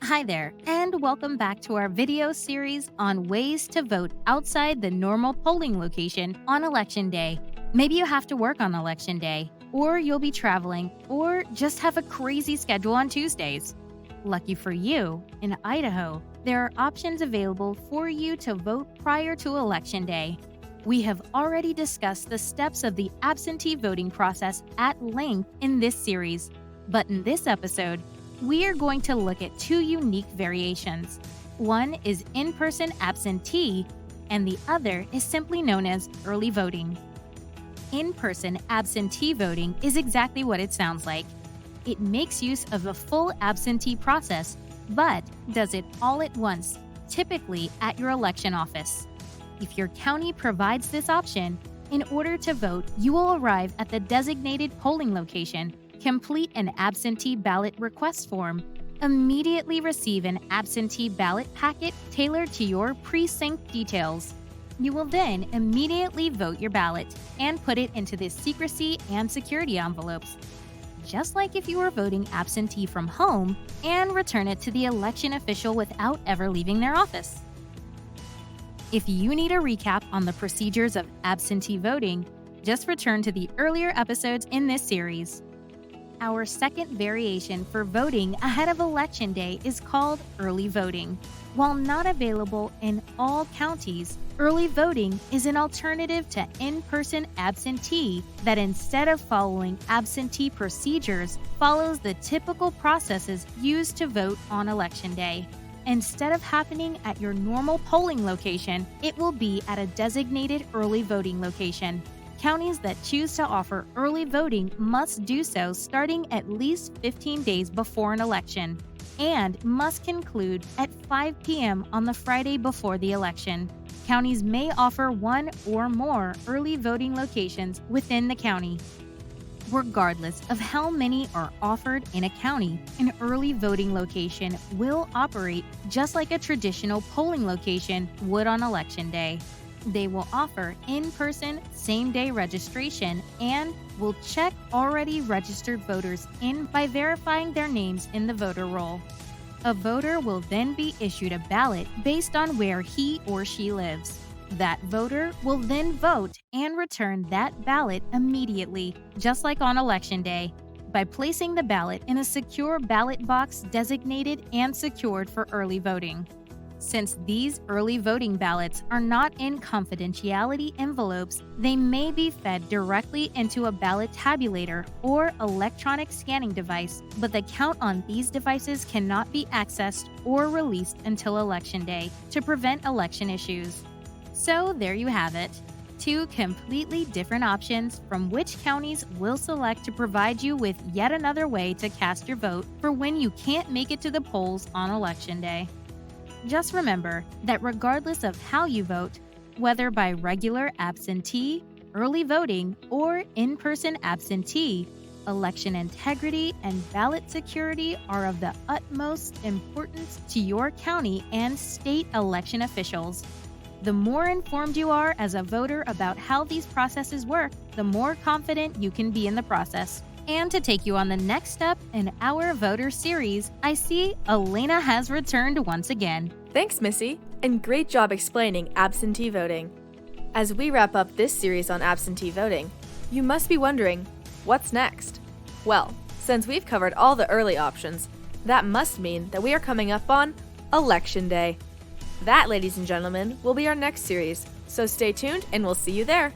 Hi there, and welcome back to our video series on ways to vote outside the normal polling location on Election Day. Maybe you have to work on Election Day, or you'll be traveling, or just have a crazy schedule on Tuesdays. Lucky for you, in Idaho, there are options available for you to vote prior to Election Day. We have already discussed the steps of the absentee voting process at length in this series, but in this episode, we are going to look at two unique variations. One is in-person absentee, and the other is simply known as early voting. In-person absentee voting is exactly what it sounds like. It makes use of the full absentee process, but does it all at once, typically at your election office. If your county provides this option, in order to vote, you will arrive at the designated polling location, complete an absentee ballot request form, immediately receive an absentee ballot packet tailored to your precinct details. You will then immediately vote your ballot and put it into the secrecy and security envelopes, just like if you were voting absentee from home, and return it to the election official without ever leaving their office. If you need a recap on the procedures of absentee voting, just return to the earlier episodes in this series. Our second variation for voting ahead of Election Day is called early voting. While not available in all counties, early voting is an alternative to in-person absentee that, instead of following absentee procedures, follows the typical processes used to vote on Election Day. Instead of happening at your normal polling location, it will be at a designated early voting location. Counties that choose to offer early voting must do so starting at least 15 days before an election, and must conclude at 5 p.m. on the Friday before the election. Counties may offer one or more early voting locations within the county. Regardless of how many are offered in a county, an early voting location will operate just like a traditional polling location would on Election Day. They will offer in-person, same-day registration and will check already registered voters in by verifying their names in the voter roll. A voter will then be issued a ballot based on where he or she lives. That voter will then vote and return that ballot immediately, just like on Election Day, by placing the ballot in a secure ballot box designated and secured for early voting. Since these early voting ballots are not in confidentiality envelopes, they may be fed directly into a ballot tabulator or electronic scanning device, but the count on these devices cannot be accessed or released until Election Day to prevent election issues. So there you have it. Two completely different options from which counties will select to provide you with yet another way to cast your vote for when you can't make it to the polls on Election Day. Just remember that regardless of how you vote, whether by regular absentee, early voting, or in-person absentee, election integrity and ballot security are of the utmost importance to your county and state election officials. The more informed you are as a voter about how these processes work, the more confident you can be in the process. And to take you on the next step in our voter series, I see Elena has returned once again. Thanks, Missy, and great job explaining absentee voting. As we wrap up this series on absentee voting, you must be wondering, what's next? Well, since we've covered all the early options, that must mean that we are coming up on Election Day. That, ladies and gentlemen, will be our next series, so stay tuned and we'll see you there.